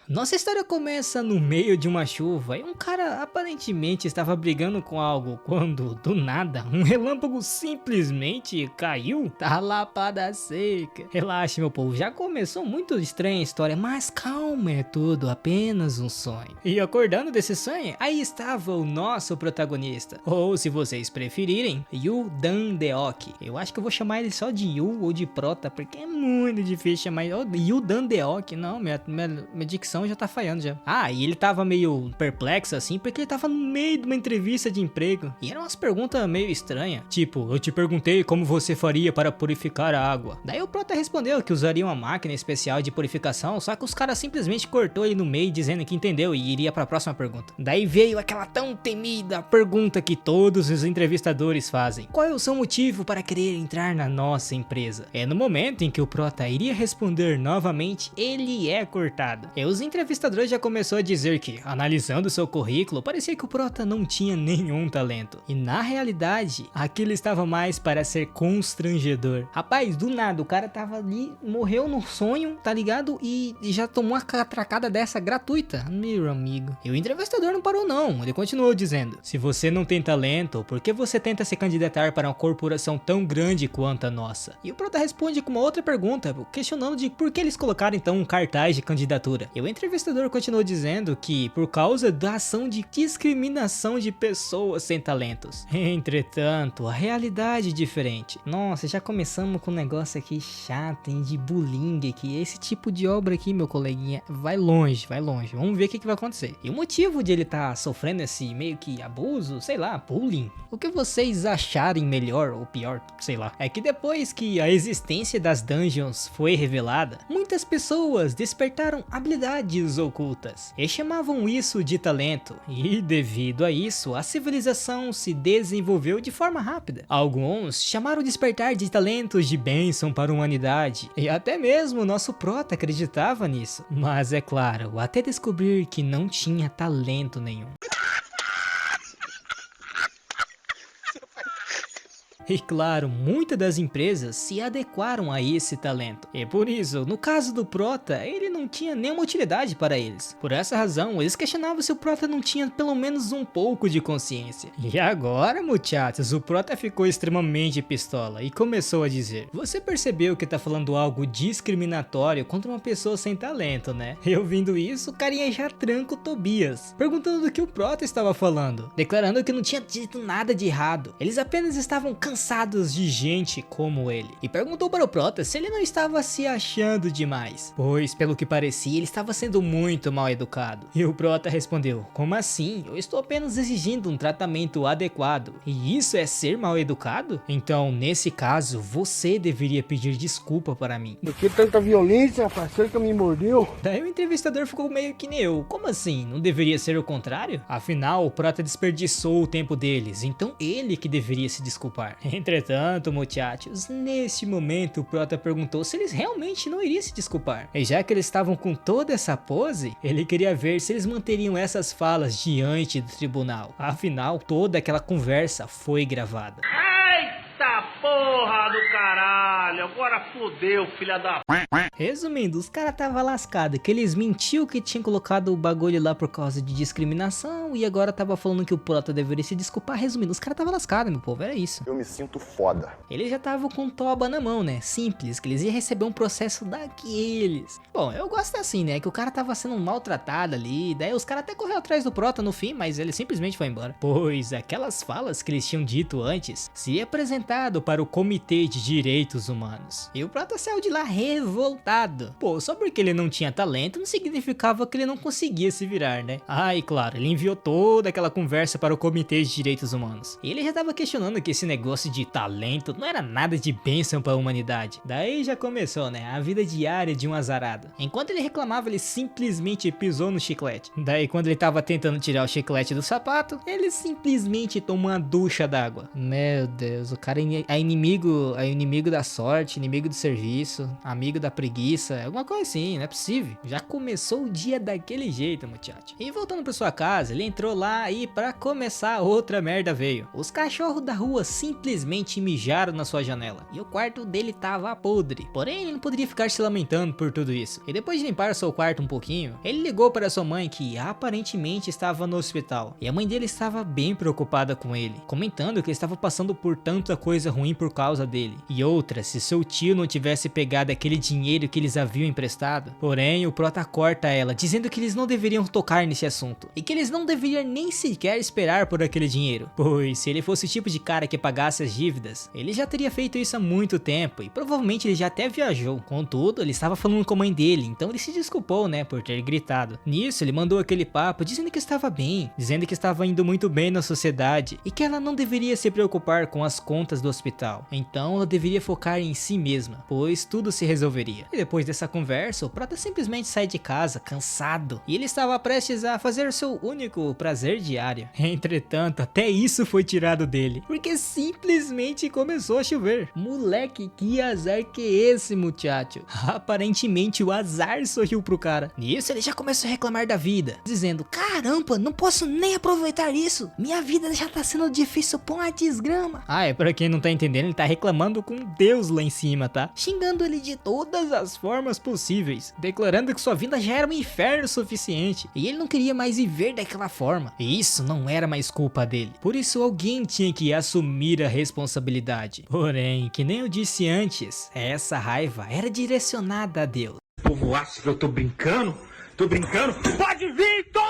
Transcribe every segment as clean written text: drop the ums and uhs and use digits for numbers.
Nossa história começa no meio de uma chuva e um cara aparentemente estava brigando com algo quando, do nada, um relâmpago simplesmente caiu. Tá lapada seca. Relaxa, meu povo, já começou muito estranha a história, mas calma, é tudo apenas um sonho. E acordando desse sonho, aí estava o nosso protagonista, ou se vocês preferirem, Yu Dan-deok. Eu acho que eu vou chamar ele só de Yu ou de Prota, porque é muito difícil chamar ele. Yu Dan-deok, não, minha dicção já tá falhando já. Ah, e ele tava meio perplexo assim, porque ele tava no meio de uma entrevista de emprego. E eram umas perguntas meio estranhas. Tipo, eu te perguntei como você faria para purificar a água. Daí o Prota respondeu que usaria uma máquina especial de purificação, só que os caras simplesmente cortou ele no meio dizendo que entendeu e iria pra próxima pergunta. Daí veio aquela tão temida pergunta que todos os entrevistadores fazem. Qual é o seu motivo para querer entrar na nossa empresa? É no momento em que o Prota iria responder novamente, ele é cortado. E os entrevistadores já começou a dizer que, analisando seu currículo, parecia que o Prota não tinha nenhum talento. E na realidade, aquilo estava mais para ser constrangedor. Rapaz, do nada, o cara tava ali, morreu no sonho, tá ligado? E já tomou uma catracada dessa gratuita. Meu amigo. E o entrevistador não parou não, ele continuou dizendo: se você não tem talento, por que você tenta se candidatar para uma corporação tão grande quanto a nossa? E o Prota responde com uma outra pergunta, questionando de por que eles colocaram então um cartaz de candidatura. E o entrevistador continuou dizendo que por causa da ação de discriminação de pessoas sem talentos. Entretanto, a realidade é diferente. Nossa, já começamos com um negócio aqui chato, hein, de bullying aqui. Esse tipo de obra aqui, meu coleguinha, vai longe, vai longe. Vamos ver o que vai acontecer. E o motivo de ele estar sofrendo esse meio que abuso, sei lá, bullying, o que vocês acharem melhor ou pior, sei lá, é que depois que a existência das dungeons foi revelada, muitas pessoas despertaram habilidades ocultas e chamavam isso de talento, e devido a isso, a civilização se desenvolveu de forma rápida. Alguns chamaram o despertar de talentos de bênção para a humanidade, e até mesmo o nosso Prota acreditava nisso, mas é claro, até descobrir que não tinha talento nenhum. E claro, muitas das empresas se adequaram a esse talento. E por isso, no caso do Prota, ele não tinha nenhuma utilidade para eles. Por essa razão, eles questionavam se o Prota não tinha pelo menos um pouco de consciência. E agora, muchachos, o Prota ficou extremamente pistola e começou a dizer: você percebeu que tá falando algo discriminatório contra uma pessoa sem talento, né? E ouvindo isso, o carinha já tranca o Tobias, perguntando do que o Prota estava falando, declarando que não tinha dito nada de errado. Eles apenas estavam cansados de gente como ele, e perguntou para o Prota se ele não estava se achando demais, pois pelo que parecia ele estava sendo muito mal educado. E o Prota respondeu: como assim? Eu estou apenas exigindo um tratamento adequado, e isso é ser mal educado? Então nesse caso você deveria pedir desculpa para mim. Do que tanta violência, rapaz? Foi que me mordeu? Daí o entrevistador ficou meio que nem eu. Como assim? Não deveria ser o contrário? Afinal, o Prota desperdiçou o tempo deles, então ele que deveria se desculpar. Entretanto, muchachos, neste momento o Prota perguntou se eles realmente não iriam se desculpar. E já que eles estavam com toda essa pose, ele queria ver se eles manteriam essas falas diante do tribunal. Afinal, toda aquela conversa foi gravada. Eita porra do caralho, agora fodeu, filha da... Resumindo, os caras tava lascado, que eles mentiu que tinham colocado o bagulho lá por causa de discriminação e agora tava falando que o Prota deveria se desculpar. Resumindo, os caras tava lascado, meu povo, era isso. Eu me sinto foda. Eles já estavam com toba na mão, né? Simples, que eles iam receber um processo daqueles. Bom, eu gosto assim, né? Que o cara tava sendo maltratado ali, daí os caras até correram atrás do Prota no fim, mas ele simplesmente foi embora. Pois aquelas falas que eles tinham dito antes seria apresentado para o Comitê de Direitos Humanos. E o Prota saiu de lá revoltado. Pô, só porque ele não tinha talento não significava que ele não conseguia se virar, né? Ah, e claro, ele enviou toda aquela conversa para o Comitê de Direitos Humanos. E ele já tava questionando que esse negócio de talento não era nada de bênção para a humanidade. Daí já começou, né? A vida diária de um azarado. Enquanto ele reclamava, ele simplesmente pisou no chiclete. Daí quando ele tava tentando tirar o chiclete do sapato, ele simplesmente tomou uma ducha d'água. Meu Deus, o cara é inimigo da sorte. sorte, inimigo do serviço, amigo da preguiça, alguma coisa assim, não é possível. Já começou o dia daquele jeito, muchacho. E voltando pra sua casa, ele entrou lá e pra começar outra merda veio. Os cachorros da rua simplesmente mijaram na sua janela e o quarto dele tava podre. Porém, ele não poderia ficar se lamentando por tudo isso. E depois de limpar seu quarto um pouquinho, ele ligou para sua mãe que aparentemente estava no hospital. E a mãe dele estava bem preocupada com ele, comentando que ele estava passando por tanta coisa ruim por causa dele. E outra, se seu tio não tivesse pegado aquele dinheiro que eles haviam emprestado. Porém, o Prota corta ela, dizendo que eles não deveriam tocar nesse assunto. E que eles não deveriam nem sequer esperar por aquele dinheiro. Pois, se ele fosse o tipo de cara que pagasse as dívidas, ele já teria feito isso há muito tempo. E provavelmente ele já até viajou. Contudo, ele estava falando com a mãe dele, então ele se desculpou, né, por ter gritado. Nisso, ele mandou aquele papo dizendo que estava bem, dizendo que estava indo muito bem na sociedade e que ela não deveria se preocupar com as contas do hospital. Então ela deveria focar em si mesma, pois tudo se resolveria. E depois dessa conversa, o Prota simplesmente sai de casa, cansado, e ele estava prestes a fazer o seu único prazer diário. Entretanto, até isso foi tirado dele, porque simplesmente começou a chover. Moleque, que azar que é esse, muchacho? Aparentemente o azar sorriu pro cara. Nisso ele já começou a reclamar da vida, dizendo: caramba, não posso nem aproveitar isso, minha vida já tá sendo difícil por uma desgrama. Pra quem não tá entendendo, ele tá reclamando com Deus lá em cima, tá? Xingando ele de todas as formas possíveis, declarando que sua vida já era um inferno suficiente, e ele não queria mais viver daquela forma, e isso não era mais culpa dele. Por isso alguém tinha que assumir a responsabilidade. Porém, que nem eu disse antes, essa raiva era direcionada a Deus. O povo acha que eu tô brincando? Tô brincando? Pode vir, Tom!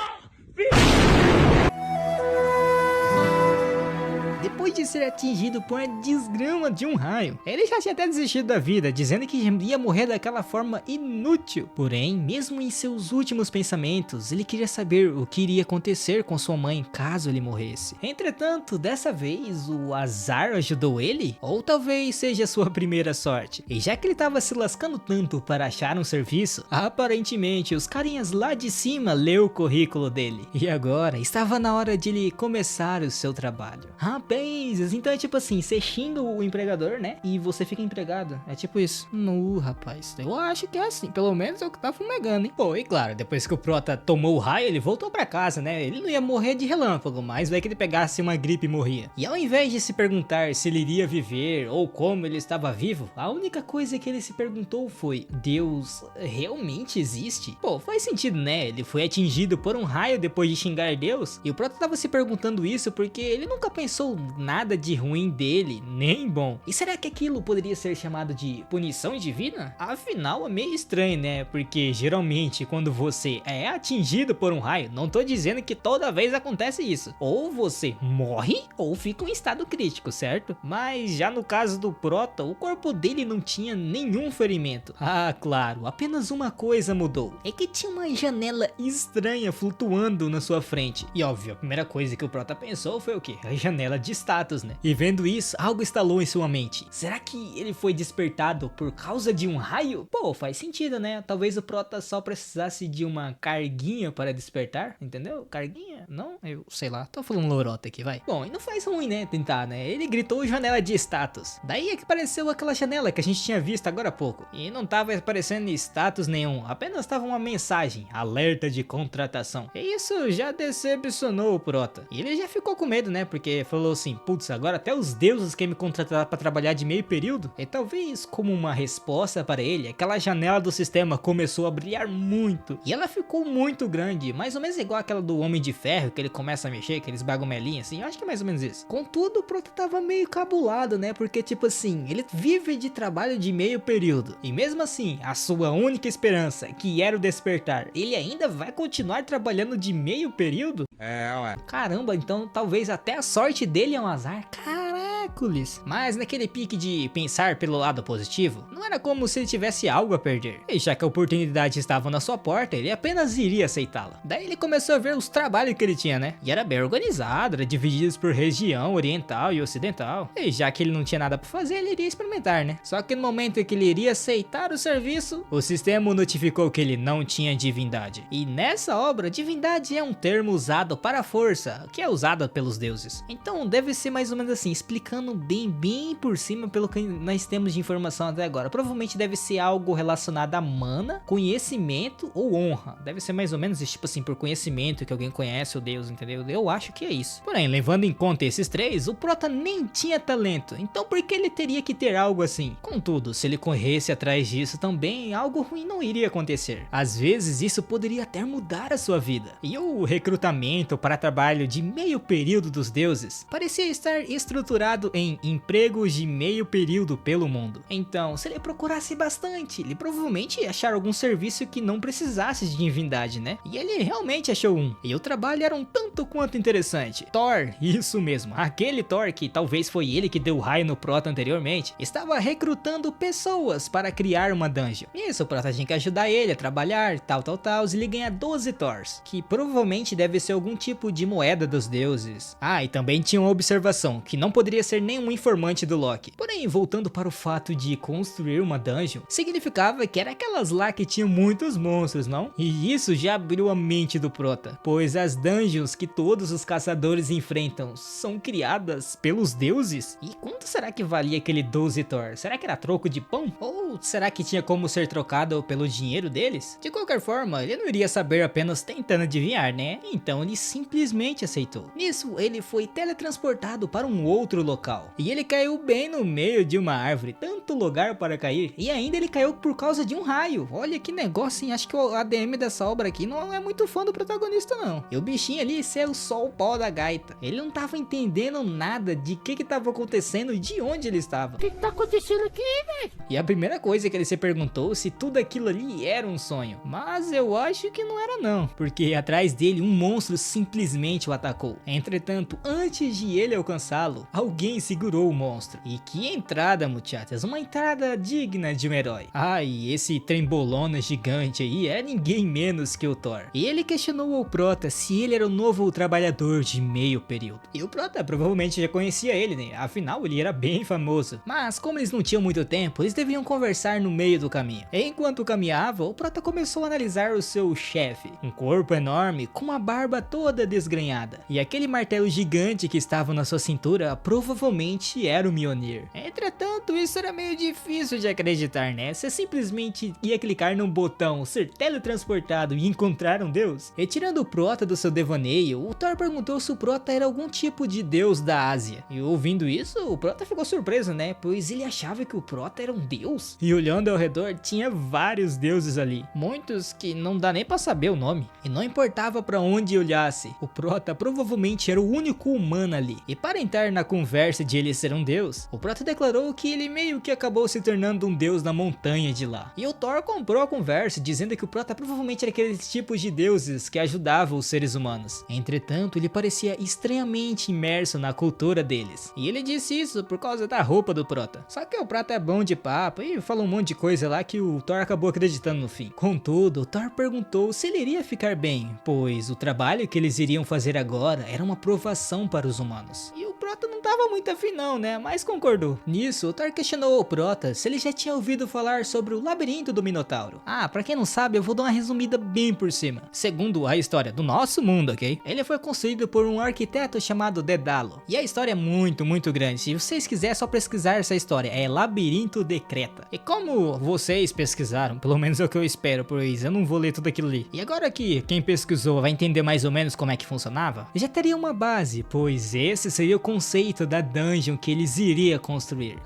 Depois de ser atingido por uma desgrama de um raio, ele já tinha até desistido da vida, dizendo que ia morrer daquela forma inútil. Porém, mesmo em seus últimos pensamentos, ele queria saber o que iria acontecer com sua mãe caso ele morresse. Entretanto, dessa vez, o azar ajudou ele? Ou talvez seja sua primeira sorte? E já que ele estava se lascando tanto para achar um serviço, aparentemente os carinhas lá de cima leu o currículo dele. E agora, estava na hora de ele começar o seu trabalho. Rapaz, então é tipo assim, você xinga o empregador, né? E você fica empregado. É tipo isso. No, rapaz, eu acho que é assim. Pelo menos é o que tá fumegando, hein? Pô, e claro, depois que o Prota tomou o raio, ele voltou pra casa, né? Ele não ia morrer de relâmpago, mas vai que ele pegasse uma gripe e morria. E ao invés de se perguntar se ele iria viver ou como ele estava vivo, a única coisa que ele se perguntou foi: Deus realmente existe? Pô, faz sentido, né? Ele foi atingido por um raio depois de xingar Deus. E o Prota tava se perguntando isso porque ele nunca pensou nada de ruim dele, nem bom. E será que aquilo poderia ser chamado de punição divina? Afinal, é meio estranho, né? Porque geralmente quando você é atingido por um raio, não tô dizendo que toda vez acontece isso. Ou você morre ou fica em estado crítico, certo? Mas já no caso do Prota, o corpo dele não tinha nenhum ferimento. Ah, claro, apenas uma coisa mudou. É que tinha uma janela estranha flutuando na sua frente. E óbvio, a primeira coisa que o Prota pensou foi o quê? A janela de status, né? E vendo isso, algo estalou em sua mente. Será que ele foi despertado por causa de um raio? Pô, faz sentido, né? Talvez o Prota só precisasse de uma carguinha para despertar, entendeu? Carguinha? Não? Eu sei lá, tô falando lorota aqui, vai. Bom, e não faz ruim, né? Tentar, né? Ele gritou janela de status. Daí é que apareceu aquela janela que a gente tinha visto agora há pouco. E não tava aparecendo status nenhum, apenas tava uma mensagem, alerta de contratação. E isso já decepcionou o Prota. E ele já ficou com medo, né? Porque falou assim: putz, agora até os deuses querem me contratar para trabalhar de meio período? E talvez como uma resposta para ele, aquela janela do sistema começou a brilhar muito. E ela ficou muito grande, mais ou menos igual aquela do Homem de Ferro, que ele começa a mexer, aqueles bagumelinhos assim, eu acho que é mais ou menos isso. Contudo, o Prota tava meio cabulado, né? Porque tipo assim, ele vive de trabalho de meio período. E mesmo assim, a sua única esperança, que era o despertar, ele ainda vai continuar trabalhando de meio período? Ué. Caramba, então talvez até a sorte dele é um azar. Caracoles. Mas naquele pique de pensar pelo lado positivo, não era como se ele tivesse algo a perder. E já que a oportunidade estava na sua porta, ele apenas iria aceitá-la. Daí ele começou a ver os trabalhos que ele tinha, né? E era bem organizado, era divididos por região oriental e ocidental. E já que ele não tinha nada pra fazer, ele iria experimentar, né? Só que no momento em que ele iria aceitar o serviço, o sistema notificou que ele não tinha divindade. E nessa obra, divindade é um termo usado para a força, que é usada pelos deuses. Então deve ser mais ou menos assim, explicando falando bem por cima pelo que nós temos de informação até agora. Provavelmente deve ser algo relacionado a mana, conhecimento ou honra. Deve ser mais ou menos tipo assim, por conhecimento que alguém conhece o deus, entendeu? Eu acho que é isso. Porém, levando em conta esses três, o prota nem tinha talento. Então por que ele teria que ter algo assim? Contudo, se ele corresse atrás disso também, algo ruim não iria acontecer. Às vezes isso poderia até mudar a sua vida. E o recrutamento para trabalho de meio período dos deuses parecia estar estruturado em empregos de meio período pelo mundo. Então, se ele procurasse bastante, ele provavelmente ia achar algum serviço que não precisasse de divindade, né? E ele realmente achou um. E o trabalho era um tanto quanto interessante. Thor, isso mesmo, aquele Thor que talvez foi ele que deu o raio no prota anteriormente, estava recrutando pessoas para criar uma dungeon. Isso, o prota tinha que ajudar ele a trabalhar, tal, e ele ganha 12 Thors, que provavelmente deve ser algum tipo de moeda dos deuses. Ah, e também tinha uma observação, que não poderia ser nenhum informante do Loki. Porém, voltando para o fato de construir uma dungeon, significava que era aquelas lá que tinham muitos monstros, não? E isso já abriu a mente do prota, pois as dungeons que todos os caçadores enfrentam são criadas pelos deuses? E quanto será que valia aquele 12 Thor? Será que era troco de pão? Ou será que tinha como ser trocado pelo dinheiro deles? De qualquer forma, ele não iria saber apenas tentando adivinhar, né? Então ele simplesmente aceitou. Nisso, ele foi teletransportado para um outro local. E ele caiu bem no meio de uma árvore, tanto lugar para cair. E ainda ele caiu por causa de um raio. Olha que negócio, hein? Acho que o ADM dessa obra aqui não é muito fã do protagonista, não. E o bichinho ali saiu só o pó da gaita. Ele não tava entendendo nada de que tava acontecendo e de onde ele estava. O que tá acontecendo aqui, velho? E a primeira coisa que ele se perguntou se tudo aquilo ali era um sonho. Mas eu acho que não era não, porque atrás dele um monstro simplesmente o atacou. Entretanto, antes de ele alcançá-lo, alguém segurou o monstro. E que entrada, muchachas, uma entrada digna de um herói. E esse trembolona gigante aí é ninguém menos que o Thor. E ele questionou ao prota se ele era o novo trabalhador de meio período. E o prota provavelmente já conhecia ele, né? Afinal, ele era bem famoso. Mas como eles não tinham muito tempo, eles deviam conversar no meio do caminho. Enquanto caminhava, o prota começou a analisar o seu chefe. Um corpo enorme, com uma barba toda desgrenhada. E aquele martelo gigante que estava na sua cintura, provavelmente era o Mjolnir. Entretanto, isso era meio difícil de acreditar, né? Você simplesmente ia clicar num botão, ser teletransportado e encontrar um deus? E tirando o prota do seu devaneio, o Thor perguntou se o prota era algum tipo de deus da Ásia. E ouvindo isso, o prota ficou surpreso, né? Pois ele achava que o prota era um deus. E olhando ao redor, tinha vários deuses ali. Muitos que não dá nem pra saber o nome. E não importava pra onde olhasse, o prota provavelmente era o único humano ali. E para entrar na conversa de ele ser um deus, o prota declarou que ele meio que acabou se tornando um deus na montanha de lá. E o Thor comprou a conversa, dizendo que o prota provavelmente era aqueles tipos de deuses que ajudavam os seres humanos. Entretanto, ele parecia estranhamente imerso na cultura deles. E ele disse isso por causa da roupa do prota. Só que o prota é bom de papo e falou um monte de coisa lá que o Thor acabou acreditando no fim. Contudo, o Thor perguntou se ele iria ficar bem, pois o trabalho que eles iriam fazer agora era uma provação para os humanos. E o prota não tava muito afim não, né? Mas concordou. Nisso, o Thor questionou o prota se ele já tinha ouvido falar sobre o labirinto do Minotauro. Pra quem não sabe, eu vou dar uma resumida bem por cima. Segundo a história do nosso mundo, ok? Ele foi construído por um arquiteto chamado Dedalo. E a história é muito grande. Se vocês quiserem, é só pesquisar essa história. É Labirinto de Creta. E como vocês pesquisaram, pelo menos é o que eu espero, pois eu não vou ler tudo aquilo ali. E agora que quem pesquisou vai entender mais ou menos como é que funcionava, já teria uma base, pois esse seria o conceito da dungeon que eles iriam construir.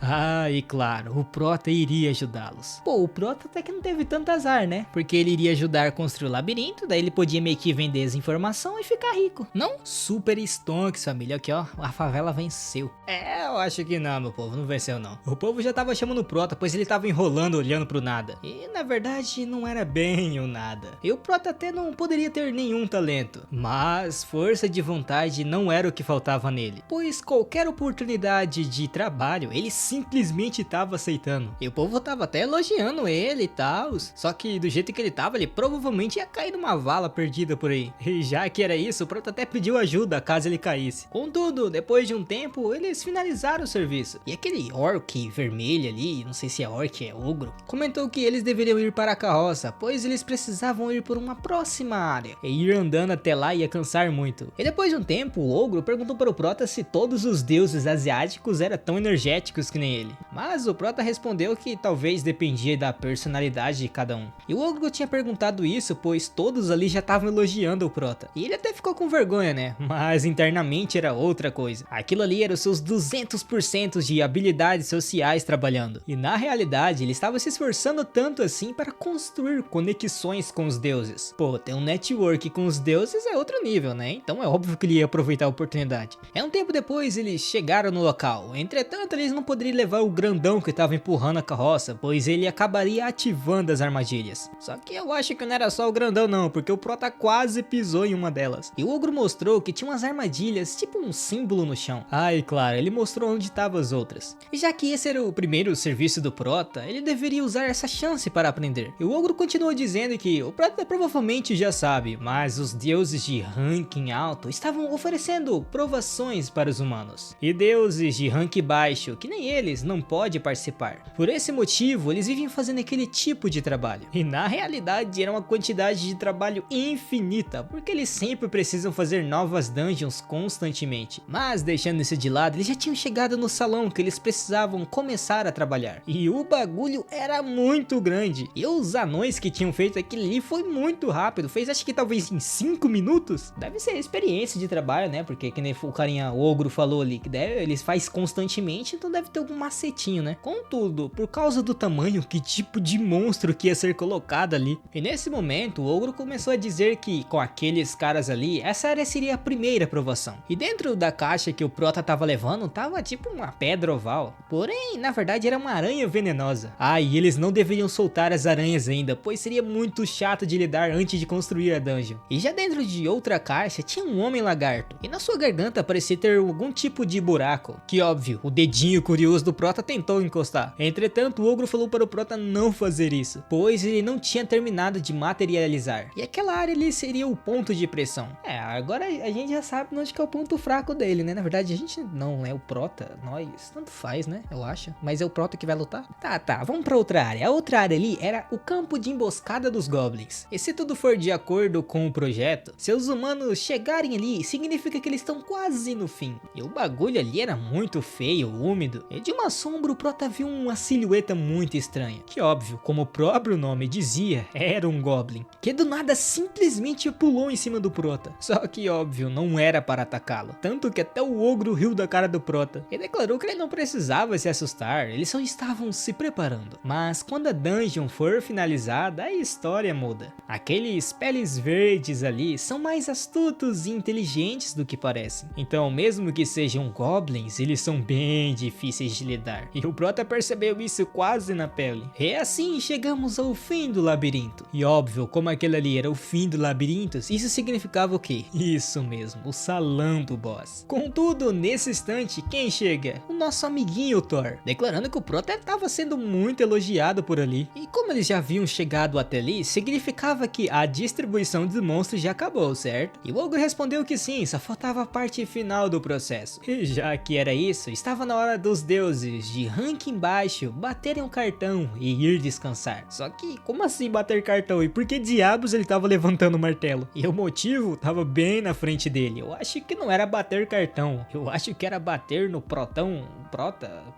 E claro, o prota iria ajudá-los. Pô, o prota até que não teve tanto azar, né? Porque ele iria ajudar a construir o labirinto, daí ele podia meio que vender essa informação e ficar rico. Não? Super stonks, família. Aqui, ó, a favela venceu. Eu acho que não, meu povo, não venceu não. O povo já tava chamando o prota, pois ele tava enrolando, olhando pro nada. E na verdade não era bem o nada. E o prota até não poderia ter nenhum talento, mas força de vontade não era o que faltava nele, pois qualquer oportunidade de trabalho ele simplesmente tava aceitando. E o povo tava até elogiando ele e tal, só que do jeito que ele tava, ele provavelmente ia cair numa vala perdida por aí. E já que era isso, o prota até pediu ajuda caso ele caísse. Contudo, depois de um tempo, eles finalizaram o serviço. E aquele orc vermelho ali, não sei se é orc, é ogro, comentou que eles deveriam ir para a carroça, pois eles precisavam ir por uma próxima área. E ir andando até lá ia cansar muito. E depois de um tempo, o ogro perguntou para o prota se todos os deuses asiáticos eram tão energéticos que nem ele. Mas o Prota respondeu que talvez dependia da personalidade de cada um. E o Ogro tinha perguntado isso, pois todos ali já estavam elogiando o Prota. E ele até ficou com vergonha, né? Mas internamente era outra coisa. Aquilo ali era os seus 200% de habilidades sociais trabalhando. E na realidade ele estava se esforçando tanto assim para construir conexões com os deuses. Pô, ter um network com os deuses é outro nível, né? Então é óbvio que ele ia aproveitar a oportunidade. Um tempo depois eles chegaram no local. Entretanto, eles não poderiam levar o grandão que estava empurrando a carroça, pois ele acabaria ativando as armadilhas. Só que eu acho que não era só o grandão não, porque o Prota quase pisou em uma delas. E o Ogro mostrou que tinha umas armadilhas, tipo um símbolo no chão. Ah, e claro, ele mostrou onde estavam as outras. E já que esse era o primeiro serviço do Prota, ele deveria usar essa chance para aprender. E o Ogro continuou dizendo que o Prota provavelmente já sabe, mas os deuses de ranking alto estavam oferecendo provações para os humanos. E deuses de rank baixo, que nem eles, não podem participar. Por esse motivo, eles vivem fazendo aquele tipo de trabalho. E na realidade era uma quantidade de trabalho infinita, porque eles sempre precisam fazer novas dungeons constantemente. Mas deixando isso de lado, eles já tinham chegado no salão que eles precisavam começar a trabalhar. E o bagulho era muito grande. E os anões que tinham feito aquilo ali foi muito rápido. Fez acho que talvez em 5 minutos. Deve ser experiência de trabalho, né? Porque que nem o carinha Ogro falou ali, que eles faz constantemente, então deve ter algum macetinho, né? Contudo, por causa do tamanho, que tipo de monstro que ia ser colocado ali. E nesse momento, o Ogro começou a dizer que com aqueles caras ali, essa área seria a primeira provação. E dentro da caixa que o Prota tava levando, tava tipo uma pedra oval. Porém, na verdade era uma aranha venenosa. Ah, e eles não deveriam soltar as aranhas ainda, pois seria muito chato de lidar antes de construir a dungeon. E já dentro de outra caixa, tinha um homem lagarto. E na sua garganta parecia ter algum tipo de buraco. Que óbvio, o dedinho curioso do Prota tentou encostar. Entretanto, o Ogro falou para o Prota não fazer isso, pois ele não tinha terminado de materializar. E aquela área ali seria o ponto de pressão. Agora a gente já sabe onde que é o ponto fraco dele, né? Na verdade a gente não é o Prota, nós, tanto faz, né? Eu acho. Mas é o Prota que vai lutar? Tá, vamos pra outra área. A outra área ali era o campo de emboscada dos Goblins. E se tudo for de acordo com o projeto, se os humanos chegarem ali, significa que eles estão quase no fim. E o bagulho ali era muito feio, úmido. E de uma sombra o Prota viu uma silhueta muito estranha. Que óbvio, como o próprio nome dizia, era um Goblin. Que do nada simplesmente pulou em cima do Prota. Só que óbvio, não era para atacá-lo. Tanto que até o Ogro riu da cara do Prota. E declarou que ele não precisava se assustar, eles só estavam se preparando. Mas quando a dungeon for finalizada, a história muda. Aqueles peles verdes ali são mais astutos e inteligentes do que parecem. Então mesmo que sejam goblins, eles são bem difíceis de lidar. E o Prota percebeu isso quase na pele. E assim chegamos ao fim do labirinto. E óbvio, como aquele ali era o fim do labirinto, isso significava o quê? Isso mesmo, o salão do boss. Contudo, nesse instante, quem chega? O nosso amiguinho Thor, declarando que o Prota estava sendo muito elogiado por ali. E como eles já haviam chegado até ali, significava que a distribuição dos monstros já acabou, certo? E o Ogro respondeu que sim, só faltava a parte final do processo. E já que era isso, estava na hora dos deuses de ranking baixo baterem um cartão e ir descansar. Só que, como assim bater cartão? E por que diabos ele estava levantando o martelo? E o motivo estava bem na frente dele. Eu acho que não era bater cartão, eu acho que era bater no Protão,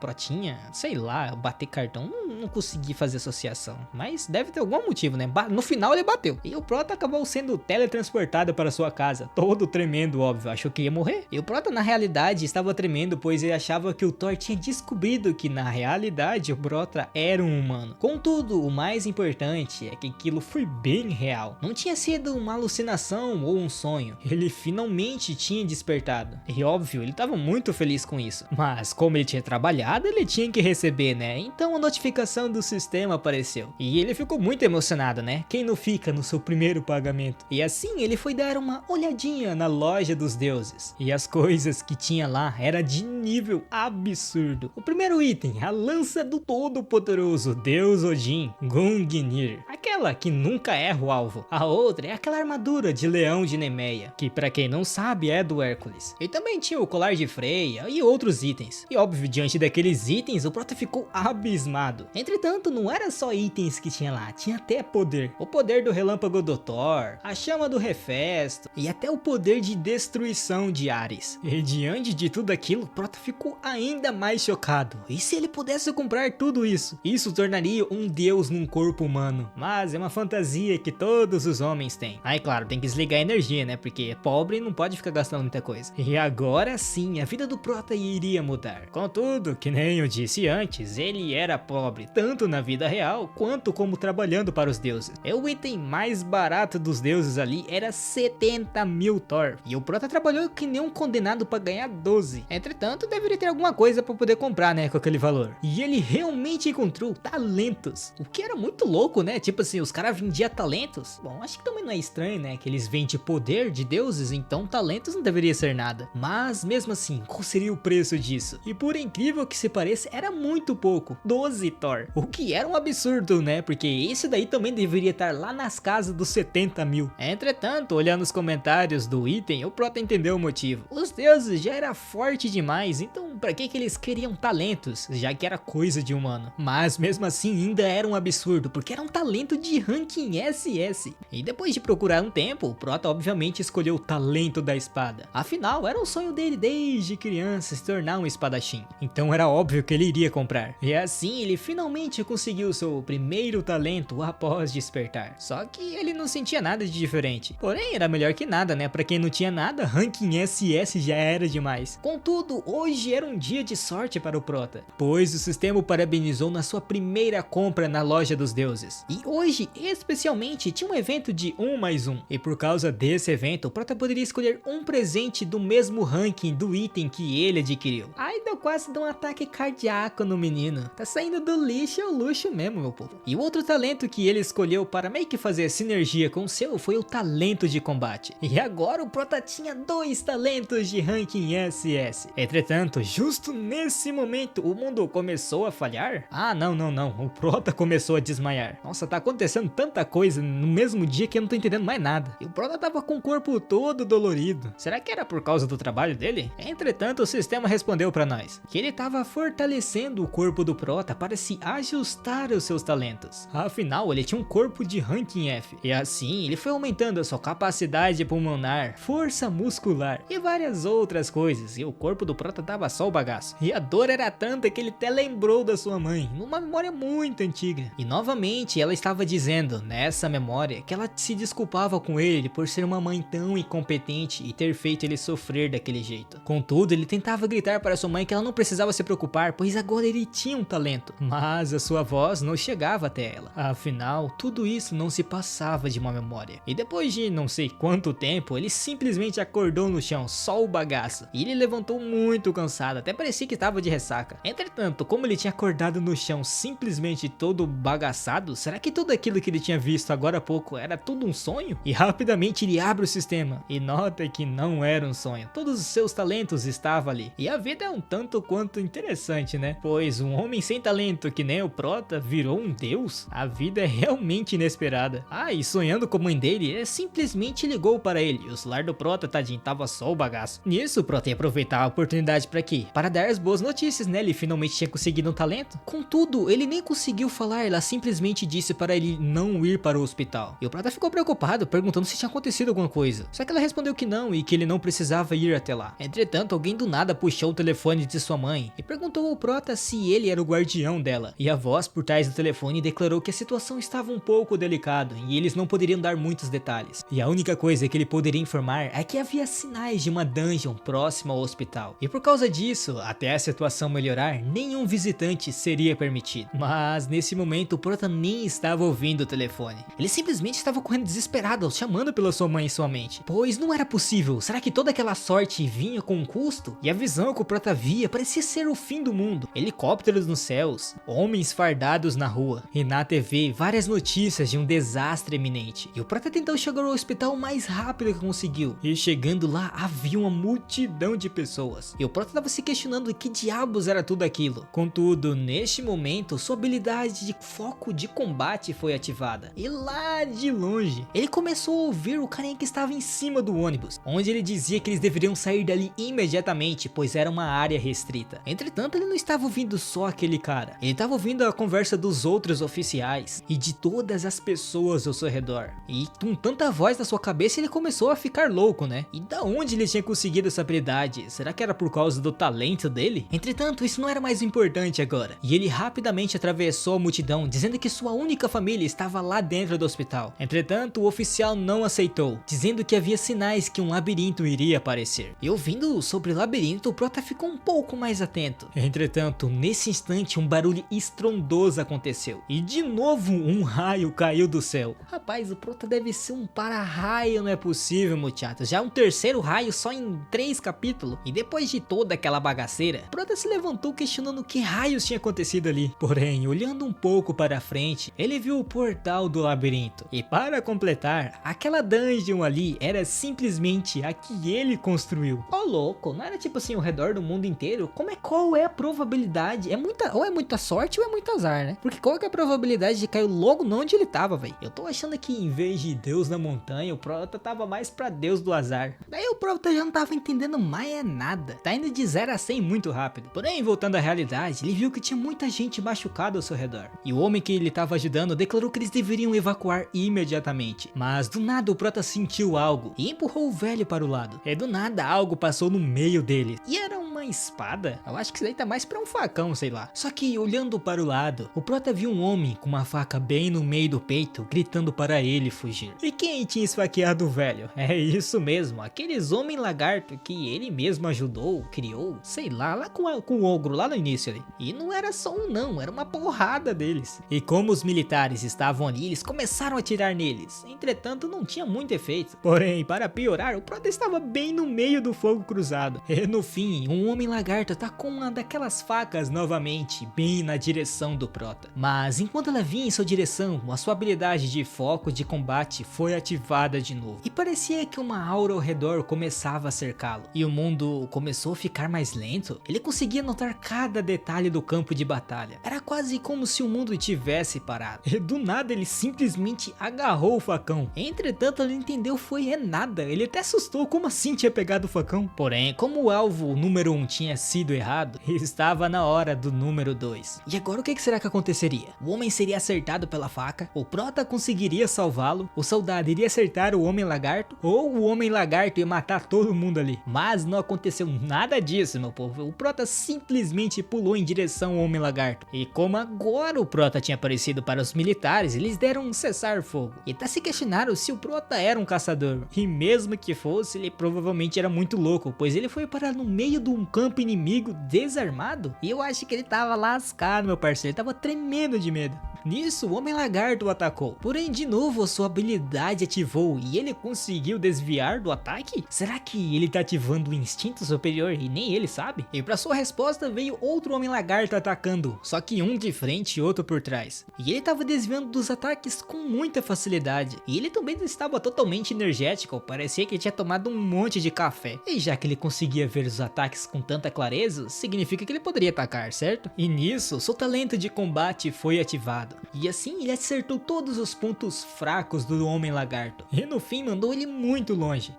Protinha, sei lá, bater cartão. Não consegui fazer associação, mas deve ter algum motivo, né? No final ele bateu. E o Prota acabou sendo teletransportado para sua casa, todo tremendo, óbvio, achou que ia morrer. E o Prota na realidade estava tremendo, pois ele achava que o Thor tinha descobrido que na realidade o Prota era um humano. Contudo, o mais importante é que aquilo foi bem real. Não tinha sido uma alucinação ou um sonho. Ele finalmente tinha despertado. E óbvio, ele estava muito feliz com isso. Mas como ele tinha trabalhado, ele tinha que receber, né? Então a notificação do sistema apareceu. E ele ficou muito emocionado, né? Quem não fica no seu primeiro pagamento? E assim ele foi dar uma olhadinha na loja dos deuses. E as coisas que tinha lá era de nível absurdo. O primeiro item, a lança do todo-poderoso Deus Odin, Gungnir. Aquela que nunca erra o alvo. A outra é aquela armadura de leão de Nemeia, que pra quem não sabe é do Hércules. E também tinha o colar de Freya e outros itens. E óbvio, diante daqueles itens, o Prota ficou abismado. Entretanto, não era só itens que tinha lá, tinha até poder. O poder do relâmpago do Thor, a chama do Hefesto e até o poder de destruição de Ares. E diante de tudo aquilo, aquilo, Prota ficou ainda mais chocado. E se ele pudesse comprar tudo isso? Isso tornaria um deus num corpo humano. Mas é uma fantasia que todos os homens têm. Aí claro, tem que desligar a energia, né? Porque pobre não pode ficar gastando muita coisa. E agora sim, a vida do Prota iria mudar. Contudo, que nem eu disse antes, ele era pobre, tanto na vida real, quanto como trabalhando para os deuses. O item mais barato dos deuses ali era 70 mil Thor. E o Prota trabalhou que nem um condenado para ganhar 12. Entretanto, deveria ter alguma coisa para poder comprar, né, com aquele valor. E ele realmente encontrou talentos. O que era muito louco, né? Tipo assim, os caras vendiam talentos. Bom, acho que também não é estranho, né? Que eles vendem poder de deuses, então talentos não deveria ser nada. Mas mesmo assim, qual seria o preço disso? E por incrível que se pareça, era muito pouco. 12 Thor. O que era um absurdo, né? Porque esse daí também deveria estar lá nas casas dos 70 mil. Entretanto, olhando os comentários do item, o Prota entendeu o motivo. Os deuses já era forte demais, então pra que eles queriam talentos, já que era coisa de humano? Mas mesmo assim ainda era um absurdo, porque era um talento de ranking SS. E depois de procurar um tempo, o Prota obviamente escolheu o talento da espada. Afinal, era um sonho dele desde criança se tornar um espadachim. Então era óbvio que ele iria comprar. E assim ele finalmente conseguiu seu primeiro talento após despertar. Só que ele não sentia nada de diferente. Porém, era melhor que nada, né? Pra quem não tinha nada, ranking SS já era demais. Contudo, hoje era um dia de sorte para o Prota, pois o sistema o parabenizou na sua primeira compra na loja dos deuses. E hoje, especialmente, tinha um evento de 1 mais 1. E por causa desse evento, o Prota poderia escolher um presente do mesmo ranking do item que ele adquiriu. Ai, deu quase de um ataque cardíaco no menino. Tá saindo do lixo ao luxo mesmo, meu povo. E o outro talento que ele escolheu para meio que fazer sinergia com o seu foi o talento de combate. E agora o Prota tinha 2 talentos de ranking SS. Entretanto, justo nesse momento, o mundo começou a falhar? Ah, não. O Prota começou a desmaiar. Nossa, tá acontecendo tanta coisa no mesmo dia que eu não tô entendendo mais nada. E o Prota tava com o corpo todo dolorido. Será que era por causa do trabalho dele? Entretanto, o sistema respondeu pra nós que ele tava fortalecendo o corpo do Prota para se ajustar aos seus talentos. Afinal, ele tinha um corpo de ranking F. E assim, ele foi aumentando a sua capacidade pulmonar, força muscular e várias outras coisas. E o corpo do Prota tava só o bagaço. E a dor era tanta que ele até lembrou da sua mãe, numa memória muito antiga. E novamente, ela estava dizendo, nessa memória, que ela se desculpava com ele por ser uma mãe tão incompetente e ter feito ele sofrer daquele jeito. Contudo, ele tentava gritar para sua mãe que ela não precisava se preocupar, pois agora ele tinha um talento. Mas a sua voz não chegava até ela. Afinal, tudo isso não se passava de uma memória. E depois de não sei quanto tempo, ele simplesmente acordou no chão, só o bagaço. E ele levantou muito cansado, até parecia que estava de ressaca. Entretanto, como ele tinha acordado no chão simplesmente todo bagaçado, será que tudo aquilo que ele tinha visto agora há pouco era tudo um sonho? E rapidamente ele abre o sistema e nota que não era um sonho. Todos os seus talentos estavam ali. E a vida é um tanto quanto interessante, né? Pois um homem sem talento que nem o Prota virou um deus? A vida é realmente inesperada. Ah, e sonhando com a mãe dele, ele simplesmente ligou para ele. E o celular do Prota, tadinho, tava só o bagaço. Nisso, o Prota ia aproveitar a oportunidade para quê? Para dar as boas notícias, né? Ele finalmente tinha conseguido um talento. Contudo, ele nem conseguiu falar, ela simplesmente disse para ele não ir para o hospital. E o Prota ficou preocupado, perguntando se tinha acontecido alguma coisa. Só que ela respondeu que não e que ele não precisava ir até lá. Entretanto, alguém do nada puxou o telefone de sua mãe e perguntou ao Prota se ele era o guardião dela. E a voz por trás do telefone declarou que a situação estava um pouco delicada e eles não poderiam dar muitos detalhes. E a única coisa que ele poderia informar é que havia sinais de uma dungeon próxima ao hospital. E por causa disso, até a situação melhorar, nenhum visitante seria permitido. Mas nesse momento o Prota nem estava ouvindo o telefone. Ele simplesmente estava correndo desesperado, chamando pela sua mãe em sua mente. Pois não era possível. Será que toda aquela sorte vinha com um custo? E a visão que o Prota via parecia ser o fim do mundo. Helicópteros nos céus, homens fardados na rua. E na TV, várias notícias de um desastre iminente. E o Prota tentou chegar ao hospital o mais rápido que conseguiu. E chegando lá, havia uma multidão de pessoas. E o Prota estava se questionando que diabos era tudo aquilo. Contudo, neste momento, sua habilidade de foco de combate foi ativada. E lá de longe, ele começou a ouvir o carinha que estava em cima do ônibus, onde ele dizia que eles deveriam sair dali imediatamente, pois era uma área restrita. Entretanto, ele não estava ouvindo só aquele cara. Ele estava ouvindo a conversa dos outros oficiais e de todas as pessoas ao seu redor. E com tanta voz na sua cabeça, ele começou a ficar louco, né? E da onde ele tinha conseguido essa habilidade? Será Será que era por causa do talento dele? Entretanto, isso não era mais importante agora. E ele rapidamente atravessou a multidão, dizendo que sua única família estava lá dentro do hospital. Entretanto, o oficial não aceitou, dizendo que havia sinais que um labirinto iria aparecer. E ouvindo sobre o labirinto, o Prota ficou um pouco mais atento. Entretanto, nesse instante, um barulho estrondoso aconteceu. E de novo, um raio caiu do céu. Rapaz, o Prota deve ser um para-raio, não é possível, muchachos. Já um terceiro raio só em 3 capítulos. E depois de toda aquela bagaceira, o Prota se levantou questionando que raios tinha acontecido ali. Porém, olhando um pouco para frente, ele viu o portal do labirinto. E para completar, aquela dungeon ali era simplesmente a que ele construiu. Ó, louco, não era tipo assim ao redor do mundo inteiro? Qual é a probabilidade? Ou é muita sorte ou é muito azar, né? Porque qual que é a probabilidade de cair logo onde ele tava, velho? Eu tô achando que em vez de Deus na montanha, o Prota tava mais pra Deus do azar. Daí o Prota já não tava entendendo mais nada. Tá indo de 0 a 100 muito rápido. Porém, voltando à realidade, ele viu que tinha muita gente machucada ao seu redor. E o homem que ele tava ajudando declarou que eles deveriam evacuar imediatamente. Mas do nada o Prota sentiu algo e empurrou o velho para o lado. E do nada algo passou no meio dele. E era uma espada? Eu acho que isso daí tá mais pra um facão, sei lá. Só que olhando para o lado, o Prota viu um homem com uma faca bem no meio do peito, gritando para ele fugir. E quem tinha esfaqueado o velho? É isso mesmo, aqueles homem lagarto que ele mesmo ajudou, criou, sei lá com o ogro lá no início ali. E não era só um não, era uma porrada deles. E como os militares estavam ali, eles começaram a atirar neles. Entretanto, não tinha muito efeito. Porém, para piorar, o Prota estava bem no meio do fogo cruzado. E no fim, um homem lagarto atacou uma daquelas facas novamente, bem na direção do Prota. Mas enquanto ela vinha em sua direção, a sua habilidade de foco de combate foi ativada de novo. E parecia que uma aura ao redor começava a cercá-lo. E o mundo começou a ficar mais lento. Ele conseguia notar cada detalhe do campo de batalha. Era quase como se o mundo tivesse parado. E do nada ele simplesmente agarrou o facão. Entretanto, ele entendeu foi nada. Ele até assustou como assim tinha pegado o facão. Porém, como o alvo número 1 tinha sido errado, estava na hora do número 2. E agora o que será que aconteceria? O homem seria acertado pela faca? O Prota conseguiria salvá-lo? O soldado iria acertar o homem lagarto? Ou o homem lagarto ia matar todo mundo ali? Mas não aconteceu nada disso, meu povo. O Prota simplesmente pulou em direção ao homem lagarto. E como agora o Prota tinha aparecido para os militares, eles deram um cessar-fogo. E até se questionaram se o Prota era um caçador. E mesmo que fosse, ele provavelmente era muito louco, pois ele foi parar no meio de um campo inimigo desarmado. E eu acho que ele tava lascado, meu parceiro. Ele tava tremendo de medo. Nisso, o homem lagarto o atacou. Porém, de novo, sua habilidade ativou e ele conseguiu desviar do ataque? Será que ele tá ativando o instinto superior e nem ele sabe? E para sua resposta veio outro homem lagarto atacando, só que um de frente e outro por trás. E ele tava desviando dos ataques com muita facilidade. E ele também estava totalmente energético, parecia que tinha tomado um monte de café. E já que ele conseguia ver os ataques com tanta clareza, significa que ele poderia atacar, certo? E nisso, seu talento de combate foi ativado. E assim ele acertou todos os pontos fracos do homem lagarto. E no fim mandou ele muito longe.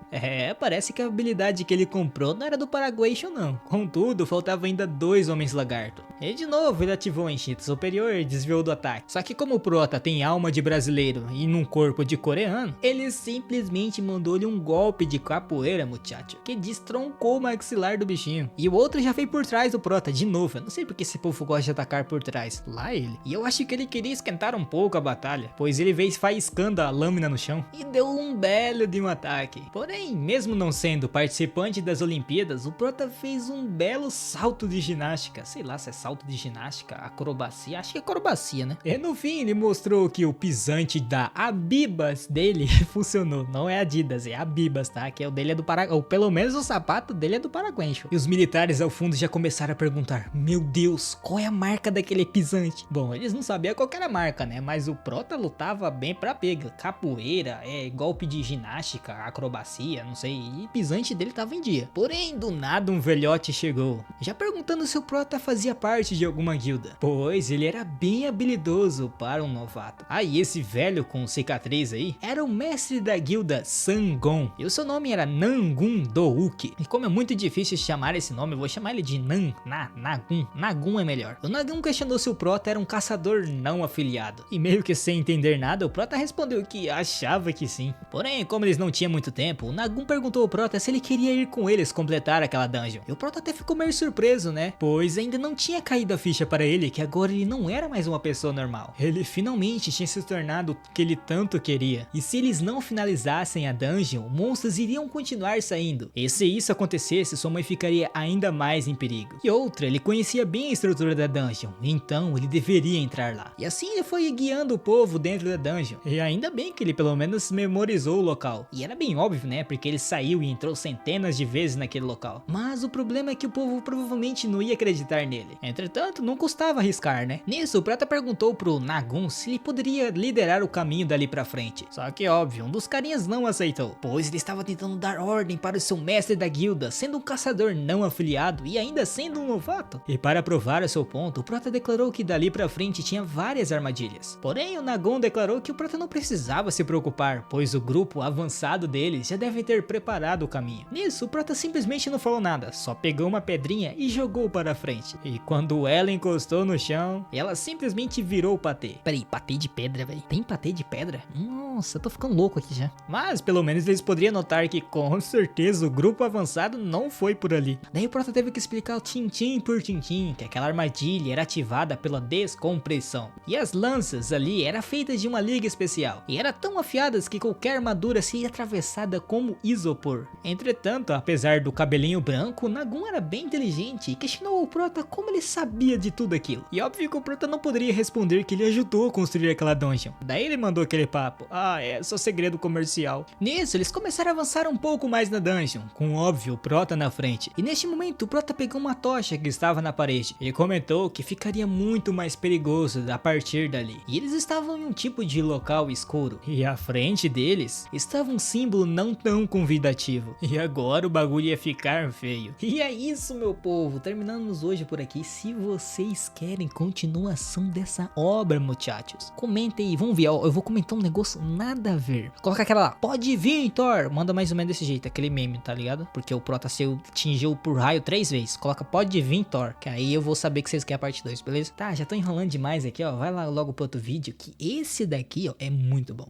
Parece que a habilidade que ele comprou não era do Paraguaixo não. Contudo, faltava ainda 2 homens lagarto. E de novo ele ativou o instinto superior e desviou do ataque. Só que como o Prota tem alma de brasileiro e num corpo de coreano, ele simplesmente mandou-lhe um golpe de capoeira, muchacho, que destroncou o maxilar do bichinho. E o outro já veio por trás do Prota de novo. Eu não sei porque esse povo gosta de atacar por trás. Lá ele. E eu acho que ele queria esquentar um pouco a batalha, pois ele veio faiscando a lâmina no chão e deu um belo de um ataque. Porém, mesmo não sendo participante das Olimpíadas, o Prota fez um belo salto de ginástica. Sei lá se é salto de ginástica, acrobacia, acho que é acrobacia, né? E no fim ele mostrou que o pisante da Abibas dele funcionou. Não é Adidas, é Abibas, tá? Que é o dele é do Paraguai, ou pelo menos o sapato dele é do Paraguaixo. E os militares ao fundo já começaram a perguntar: meu Deus, qual é a marca daquele pisante? Bom, eles não sabiam qual era a marca, né? Mas o Prota lutava bem pra pega. Capoeira, golpe de ginástica, acrobacia, não sei. E pisante dele tava em dia. Porém, do nada um velhote chegou, já perguntando se o Prota fazia parte parte de alguma guilda, pois ele era bem habilidoso para um novato. E esse velho com cicatriz aí era o mestre da guilda Sangon, e o seu nome era Nangun Douki. E como é muito difícil chamar esse nome, eu vou chamar ele de Nagun. Nagun é melhor. O Nagun questionou se o Prota era um caçador não afiliado, e meio que sem entender nada, o Prota respondeu que achava que sim. Porém, como eles não tinham muito tempo, o Nagun perguntou ao Prota se ele queria ir com eles completar aquela dungeon. E o Prota até ficou meio surpreso, né? Pois ainda não tinha caído a ficha para ele que agora ele não era mais uma pessoa normal. Ele finalmente tinha se tornado o que ele tanto queria. E se eles não finalizassem a dungeon, monstros iriam continuar saindo. E se isso acontecesse, sua mãe ficaria ainda mais em perigo. E outra, ele conhecia bem a estrutura da dungeon, então ele deveria entrar lá. E assim ele foi guiando o povo dentro da dungeon. E ainda bem que ele pelo menos memorizou o local. E era bem óbvio, né? Porque ele saiu e entrou centenas de vezes naquele local. Mas o problema é que o povo provavelmente não ia acreditar nele. Entretanto, não custava arriscar, né? Nisso, o Prota perguntou pro Nagun se ele poderia liderar o caminho dali pra frente. Só que óbvio, um dos carinhas não aceitou, pois ele estava tentando dar ordem para o seu mestre da guilda, sendo um caçador não afiliado e ainda sendo um novato. E para provar o seu ponto, o Prota declarou que dali pra frente tinha várias armadilhas. Porém, o Nagun declarou que o Prota não precisava se preocupar, pois o grupo avançado deles já deve ter preparado o caminho. Nisso, o Prota simplesmente não falou nada, só pegou uma pedrinha e jogou para frente. E quando ela encostou no chão, ela simplesmente virou o patê. Peraí, patê de pedra, velho? Tem patê de pedra? Nossa, eu tô ficando louco aqui já. Mas pelo menos eles poderiam notar que com certeza o grupo avançado não foi por ali. Daí o Prota teve que explicar tintim por tintim que aquela armadilha era ativada pela descompressão. E as lanças ali eram feitas de uma liga especial. E eram tão afiadas que qualquer armadura seria atravessada como isopor. Entretanto, apesar do cabelinho branco, o Nagun era bem inteligente e questionou o Prota como ele sabia de tudo aquilo. E óbvio que o Prota não poderia responder que ele ajudou a construir aquela dungeon. Daí ele mandou aquele papo: é só segredo comercial. Nisso, eles começaram a avançar um pouco mais na dungeon, com óbvio o Prota na frente. E neste momento, o Prota pegou uma tocha que estava na parede. Ele comentou que ficaria muito mais perigoso a partir dali. E eles estavam em um tipo de local escuro. E à frente deles estava um símbolo não tão convidativo. E agora o bagulho ia ficar feio. E é isso, meu povo. Terminamos hoje por aqui. Se vocês querem continuação dessa obra, muchachos, comentem aí. Vamos ver, ó, eu vou comentar um negócio nada a ver. Coloca aquela lá: pode vir, Thor. Manda mais ou menos desse jeito, aquele meme, tá ligado? Porque o Prota se atingiu por raio 3 vezes. Coloca pode vir, Thor, que aí eu vou saber que vocês querem a parte 2, beleza? Tá, já tô enrolando demais aqui, ó. Vai lá logo pro outro vídeo, que esse daqui, ó, é muito bom.